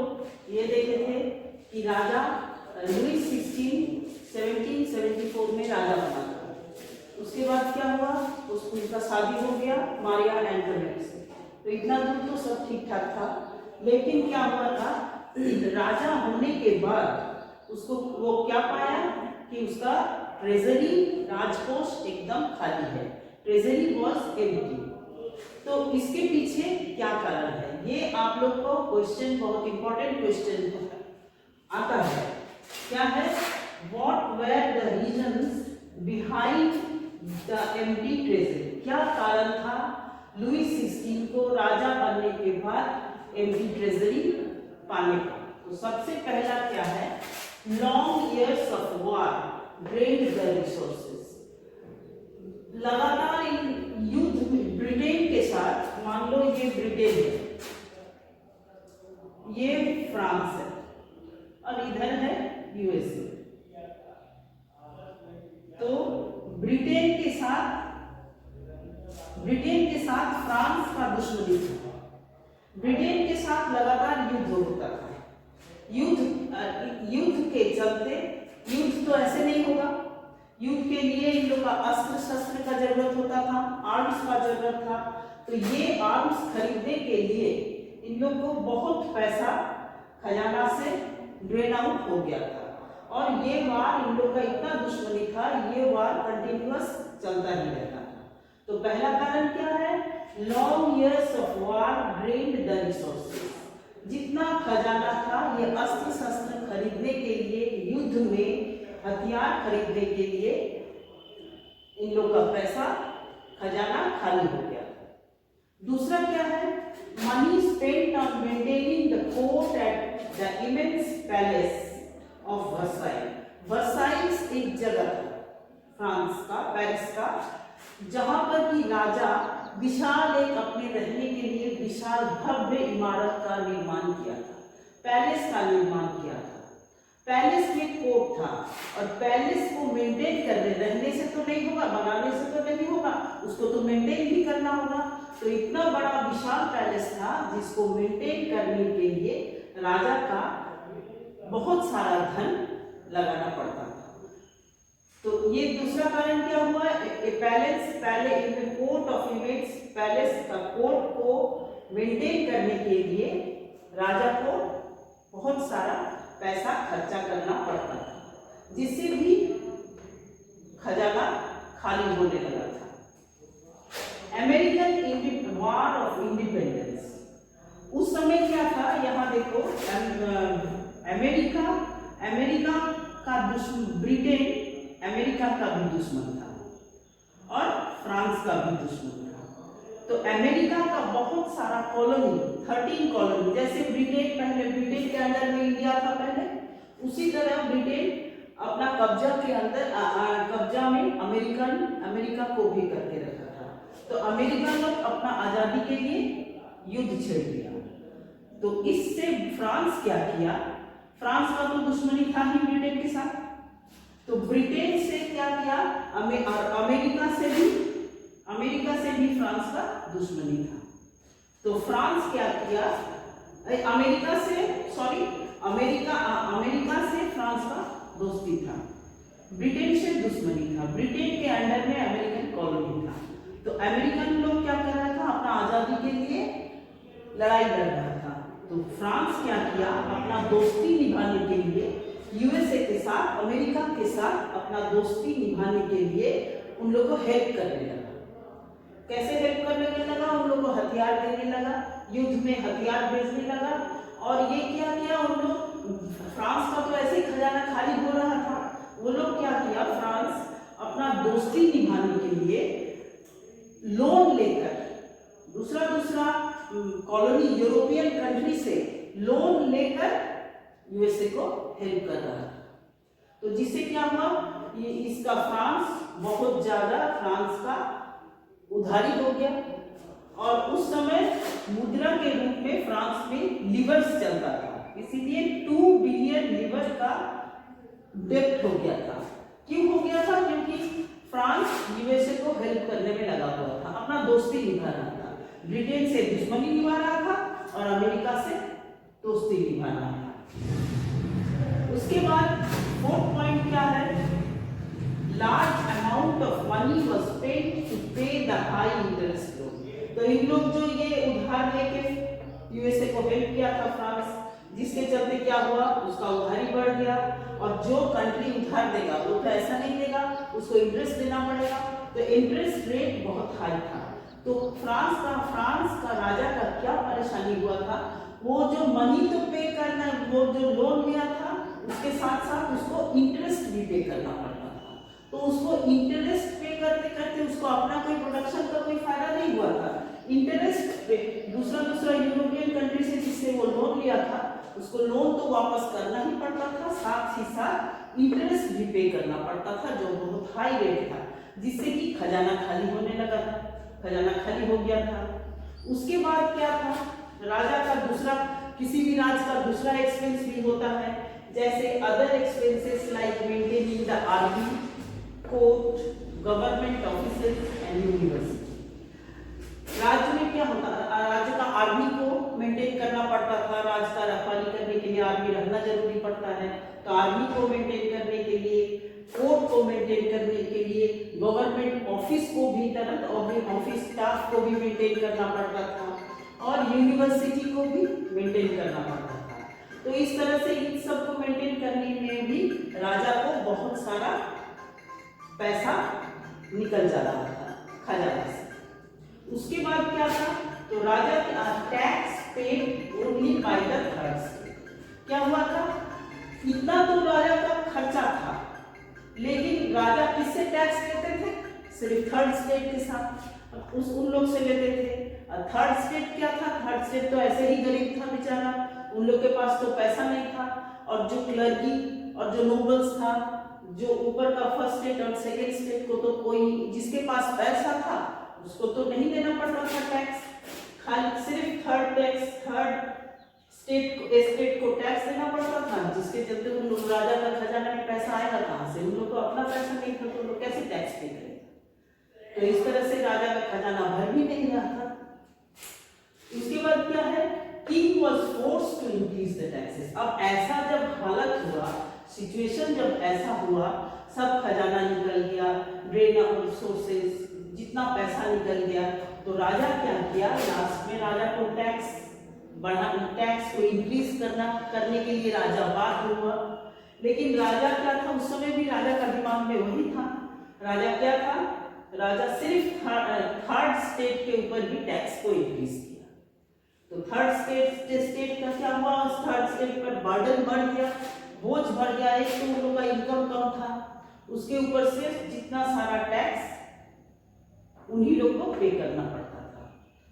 लोग ये देखे थे कि राजा लुईस 1774 में राजा बना था। उसके बाद क्या हुआ, उनका शादी हो गया मारिया एंटोनेट से। तो इतना दूर तो सब ठीक ठाक था, लेकिन क्या हुआ था, राजा होने के बाद उसको वो क्या पाया कि उसका ट्रेजरी राजकोष एकदम खाली है, ट्रेजरी वॉज एम्प्टी। तो इसके पीछे क्या कारण है, ये आप लोग को क्वेश्चन, बहुत इंपॉर्टेंट क्वेश्चन आता है। क्या है, what were the reasons behind the empty treasury, क्या कारण था लुईस 16 को राजा बनने के बाद एम्प्टी ट्रेजरी पाने का। तो सबसे पहला क्या है, long years of war drained the resources. लगातार इन युद्ध में ब्रिटेन के साथ, मान लो ये ब्रिटेन है, ये फ्रांस है और इधर है यूएसए। तो ब्रिटेन के साथ फ्रांस का दुश्मनी था। ब्रिटेन के साथ लगातार युद्ध होता था। युद्ध के चलते, युद्ध तो ऐसे नहीं होगा, युद्ध के लिए इन लोग का अस्त्र शस्त्र का जरूरत होता था, आर्म्स का जरूरत था। तो ये आर्म्स खरीदने के लिए इन लोग को बहुत पैसा खजाना से ड्रेन आउट हो गया था। और ये वार इन लोग का इतना दुश्मनी था, ये वार कंटिन्यूअस चलता ही रहता था। तो पहला कारण क्या है, long years of war drained the resources. जितना खजाना था, ये अस्त्र शस्त्र खरीदने के लिए, युद्ध में हथियार खरीदने के लिए इन लोग का पैसा, खजाना खाली हो गया। दूसरा क्या है, money spent on maintaining the court at the immense palace of Versailles. Versailles एक जगह था फ्रांस का, पेरिस का, जहां पर कि राजा विशाल एक अपने रहने के लिए विशाल भव्य इमारत का निर्माण किया था, पैलेस का निर्माण किया था। पैलेस में कोर्ट था और पैलेस को मेंटेन करने, रहने से तो नहीं होगा, बनाने से तो नहीं होगा, उसको तो मेंटेन भी करना होगा। तो इतना बड़ा विशाल पैलेस था जिसको मेंटेन करने के लिए राजा का बहुत सारा धन लगाना पड़ता था। तो ये दूसरा कारण क्या हुआ, पहले in court of immense palace का कोर्ट को मेंटेन करने के लिए राजा को बहुत सारा पैसा खर्चा करना पड़ता था, जिससे भी खजाना खाली होने लगा था। अमेरिकन वॉर ऑफ इंडिपेंडेंस, उस समय क्या था, यहाँ देखो, अमेरिका का दुश्मन ब्रिटेन, अमेरिका का भी दुश्मन था और फ्रांस का भी दुश्मन था। तो अमेरिका का बहुत सारा कॉलोनी, 13 कॉलोनी, जैसे ब्रिटेन पहले, ब्रिटेन के अंदर में इंडिया था पहले, उसी तरह ब्रिटेन अपना कब्जा के अंदर, कब्जा में अमेरिका को भी करके रखा था। तो अमेरिका ने अपना आजादी के लिए युद्ध छेड़ दिया। तो इससे फ्रांस क्या किया, फ्रांस का तो दुश्मनी था ही ब्रिटेन के साथ, तो ब्रिटेन से क्या किया, अमेरिका से भी फ्रांस का दुश्मनी था। तो फ्रांस क्या किया, अमेरिका से फ्रांस का दोस्ती था, ब्रिटेन से दुश्मनी था, ब्रिटेन के अंडर में अमेरिकन कॉलोनी था। तो अमेरिकन लोग क्या कर रहा था, अपना आजादी के लिए लड़ाई लड़ रहा था। तो फ्रांस क्या किया, अपना दोस्ती निभाने के लिए यूएसए के साथ, अमेरिका के साथ अपना दोस्ती निभाने के लिए उन लोगों को हेल्प करने लगा। कैसे हेल्प करने लगा, उन लोगों को हथियार देने लगा, युद्ध में हथियार भेजने लगा। और ये क्या किया, उन लोग, फ्रांस का तो ऐसे ही खजाना खाली हो रहा था, वो लोग क्या किया, फ्रांस अपना दोस्ती निभाने के लिए लोन लेकर, दूसरा कॉलोनी यूरोपियन कंट्री से लोन लेकर यूएसए को हेल्प कर रहा था। तो जिससे क्या हुआ, ये इसका फ्रांस बहुत ज्यादा, फ्रांस का उधारी हो गया। और उस समय मुद्रा के रूप में फ्रांस में लिवर्स चलता था, इसीलिए 2 बिलियन लिवर का डेब्ट हो गया था। क्यों हो गया था, क्योंकि फ्रांस यूएसए को हेल्प करने में लगा हुआ था, अपना दोस्ती निभा रहा था, ब्रिटेन से दुश्मनी निभा रहा था और अमेरिका से दोस्ती निभाना है। उसके बाद फोर्थ पॉइंट क्या है, large amount of money was paid to pay the high interest loan. तो इन लोग जो ये उधार लेके यूएसए को हेल्प किया था फ्रांस, जिसके चलते क्या हुआ, उसका उधारी बढ़ गया और जो कंट्री उधार देगा वो तो ऐसा नहीं देगा, उसको इंटरेस्ट देना पड़ेगा, तो इंटरेस्ट रेट बहुत हाई था। तो फ्रांस का राजा का क्या परेशानी हुआ था, वो जो मनी तो पे करना, वो जो लोन लिया था उसके साथ साथ उसको इंटरेस्ट भी पे करना पड़ता था। तो उसको इंटरेस्ट पे करते करते उसको अपना कोई प्रोडक्शन का कोई फायदा नहीं हुआ था। इंटरेस्ट पे दूसरा यूरोपियन कंट्री से जिससे वो लोन लिया था उसको लोन तो वापस करना ही पड़ता था, साथ ही साथ इंटरेस्ट भी पे करना पड़ता था जो बहुत हाई रेट था, जिससे कि खजाना खाली होने लगा था, खजाना खाली हो गया था। उसके बाद क्या था, राजा का दूसरा, किसी भी राज का दूसरा एक्सपेंस भी होता है, जैसे other expenses like maintaining the army, court, government offices and university. राज्य में क्या होता, राज्य का आर्मी को मेंटेन करना पड़ता था, राज्य का रखवाली करने के लिए आर्मी रहना जरूरी पड़ता है, तो आर्मी को मेंटेन करने के लिए, कोर्ट को मेंटेन करने के लिए, गवर्नमेंट ऑफिस को भी, ऑफिस स्टाफ को भी मेंटेन करना पड़ता था और यूनिवर्सिटी को भी मेंटेन करना पड़ता था। तो इस तरह से इन सब को मेंटेन करने में भी राजा को बहुत सारा पैसा निकल जा रहा था खजाना से। उसके बाद क्या था, तो राजा tax paid only by the third state. क्या हुआ था, इतना तो राजा का खर्चा था, लेकिन राजा किससे टैक्स लेते थे, सिर्फ थर्ड स्टेट के साथ, उन लोग से लेते थे। थर्ड स्टेट क्या था, थर्ड स्टेट तो ऐसे ही गरीब था बेचारा, उन लोग के पास तो पैसा नहीं था, और जो क्लर्की और जो नोबल्स था, जो ऊपर का फर्स्ट स्टेट और सेकेंड स्टेट को तो कोई, जिसके पास पैसा था उसको तो नहीं देना पड़ता था टैक्स, खाली सिर्फ थर्ड स्टेट को टैक्स देना पड़ता था, जिसके चलते उन लोग, राजा का खजाना में पैसा आएगा कहाँ से, उन लोग को अपना पैसा नहीं था तो लोग कैसे टैक्स पे करेंगे। तो इस तरह से राजा का खजाना भर भी नहीं रहा था। उसके बाद क्या है, king was forced to increase the taxes. अब ऐसा जब हालत हुआ, सिचुएशन जब ऐसा हुआ, सब खजाना निकल गया, ड्रेन ऑफ रिसोर्सेज, जितना पैसा निकल गया, तो राजा क्या किया, लास्ट में राजा को टैक्स को इंक्रीज करने के लिए राजा बाध्य हुआ। लेकिन राजा क्या था, उस समय भी राजा का दिमाग में वही था, राजा क्या था, राजा सिर्फ थर्ड स्टेट के ऊपर भी टैक्स को इंक्रीज किया। तो थर्ड स्टेट का क्या हुआ, उस थर्ड स्टेट पर बर्डन बढ़ गया, बोझ बढ़ गया। एक तो उन लोगों का इनकम कम था, उसके ऊपर से जितना सारा टैक्स उन्हीं लोग को पे करना पड़ता था।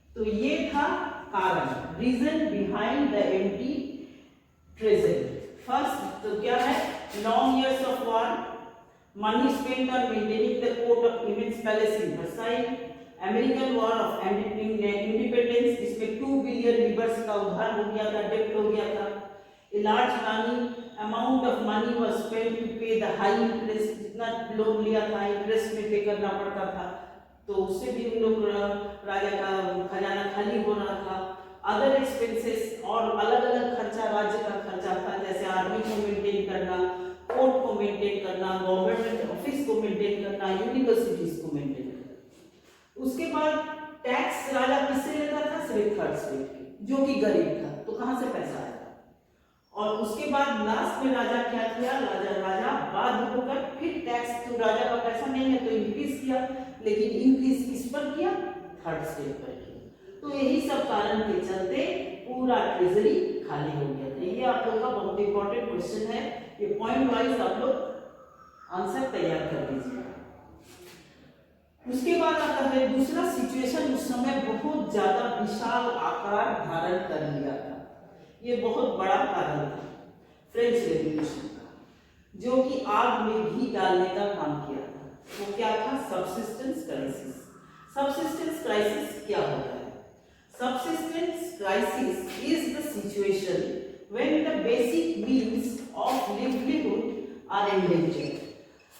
तो ये था कारण, reason behind the empty treasury. First तो क्या है, long years of war, money spent on maintaining the court of immense palace in Versailles, American war of independence, इसमें 2 बिलियन लिबर्स का उधार हो गया था, डेब्ट हो गया था। A large amount of money was spent to pay the high interest, जितना लोन लिया था इंटरेस्ट में पे करना पड़ता था, तो उससे भी उन लोग, राजा का खजाना खाली हो रहा था। अदर एक्सपेंसेस और अलग अलग खर्चा, राज्य का खर्चा था, जैसे आर्मी को मेंटेन करना, कोर्ट को मेंटेन करना, गवर्नमेंट ऑफिस को मेंटेन करना, यूनिवर्सिटीज को मेंटेन करना। उसके बाद टैक्स राजा किससे लेता था, सिर्फ थर्ड स्टेट के, जो कि गरीब था, तो कहाँ से पैसा आया। और उसके बाद लास्ट में राजा क्या किया, राजा बाध्य होकर फिर टैक्स, तो राजा का पैसा नहीं है तो इंक्रीज किया, लेकिन इंक्रीज किस पर किया, थर्ड स्टेट पर किया। तो यही सब कारण के चलते पूरा ट्रेजरी खाली हो गया था। ये आप लोग का बहुत इंपॉर्टेंट क्वेश्चन है, ये पॉइंट वाइज आप लोग आंसर तैयार कर लीजिए। उसके बाद आता है दूसरा सिचुएशन, उस समय बहुत ज्यादा विशाल आकार धारण कर लिया था। ये बहुत बड़ा कारण था फ्रेंच रेवोल्यूशन का, जो कि आग में घी डालने का काम किया था। वो क्या था, सबसिस्टेंस क्राइसिस। सबसिस्टेंस क्राइसिस क्या होता है, subsistence crisis is the situation when the basic means of livelihood are endangered.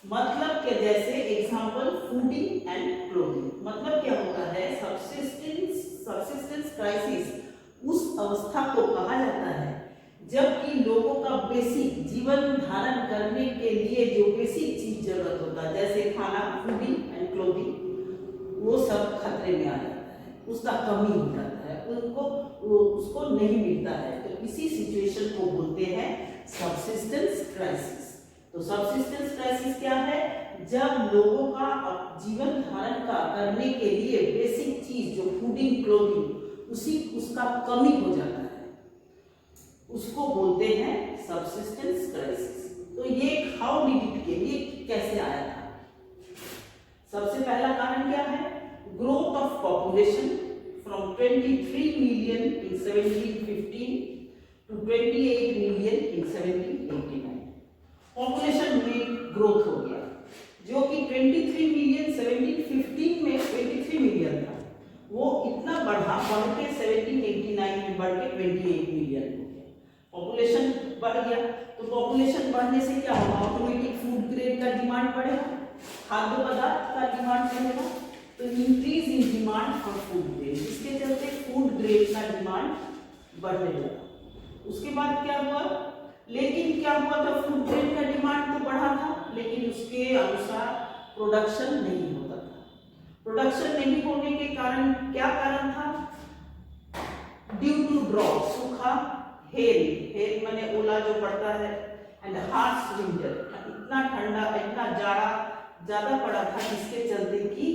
मतलब क्या, जैसे एग्जांपल फूडिंग एंड क्लोथिंग। मतलब क्या होता है, सबसिस्टेंस क्राइसिस उस अवस्था को कहा जाता है जबकि लोगों का बेसिक जीवन धारण करने के लिए जो बेसिक चीज जरूरत होता है, जैसे खाना, फूडिंग एंड क्लोथिंग, वो सब खतरे में आ जाता है, उसका कमी हो जाता है, उसको नहीं मिलता है। तो इसी सिचुएशन को बोलते हैं सबसिस्टेंस क्राइसिस। तो सबसिस्टेंस क्राइसिस क्या है? जब लोगों का जीवन धारण का करने के लिए बेसिक चीज जो फूडिंग, क्लोथिंग, उसका कमी हो जाता है, उसको बोलते हैं सबसिस्टेंस क्राइसिस। तो ये हाउ डिड इट केम, ये कैसे आया था? सबसे पहला कारण क्या है? Growth of population from 23 million in 1715 to 28 million in 1789। Population में ग्रोथ हो गया, जो कि 23 मिलियन 1715 में 23 मिलियन था, वो इतना बढ़ के 1789 में बढ़ के 28 मिलियन हो गया। पॉपुलेशन बढ़ गया, तो पॉपुलेशन बढ़ने से क्या होगा? ऑटोमेटिक फूड ग्रेड का डिमांड बढ़ेगा, खाद्य पदार्थ का डिमांड बढ़ेगा, तो increase in demand for food grade, जिसके चलते फूड ग्रेड का डिमांड बढ़ने लगा। उसके बाद क्या हुआ? लेकिन क्या हुआ था? फूड ग्रेड का डिमांड तो बढ़ा था, लेकिन उसके अनुसार प्रोडक्शन नहीं होता था। प्रोडक्शन नहीं होने के कारण क्या कारण था? ड्यू टू ड्रॉट, सूखा, हेल माने ओला जो पड़ता है, एंड हार्श विंटर, इतना ठंडा, इतना जाड़ा ज्यादा पड़ा था, जिसके चलते कि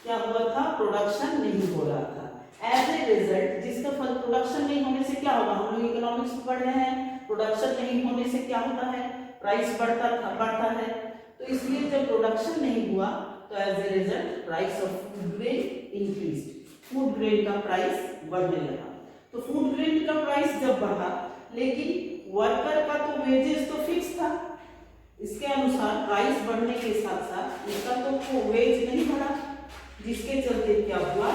क्या हुआ था? प्रोडक्शन नहीं हो रहा था। एज ए रिजल्ट, जिसका फल प्रोडक्शन नहीं होने से क्या होगा? हम लोग इकोनॉमिक्स में पढ़ रहे हैं, प्रोडक्शन नहीं होने से क्या होता है? प्राइस बढ़ता है। तो इसलिए जब प्रोडक्शन नहीं हुआ तो as a result price of food grain increased, food grain का प्राइस बढ़ने लगा। तो फूड ग्रेन का प्राइस जब बढ़ा, लेकिन वर्कर का तो वेजेस तो फिक्स था, इसके अनुसार प्राइस बढ़ने के साथ साथ इसका तो वेज नहीं बढ़ा, जिसके चलते क्या हुआ?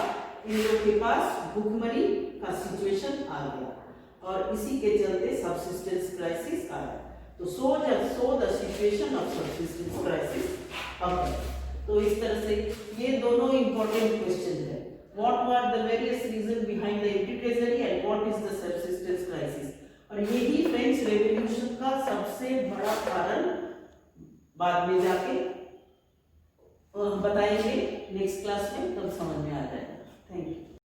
इन लोग के पास भूखमरी का सिचुएशन आ गया, और इसी के चलते सबसिस्टेंस क्राइसिस आया। तो so the situation of subsistence crisis occur. तो इस तरह से ये दोनों इंपॉर्टेंट क्वेश्चन है। What were the various reason behind the empty treasury and what is the subsistence crisis. और यही फ्रेंच रेवोल्यूशन का सबसे बड़ा कारण बाद में जाके बताएंगे नेक्स्ट क्लास में, तब समझ में आ जाएगा।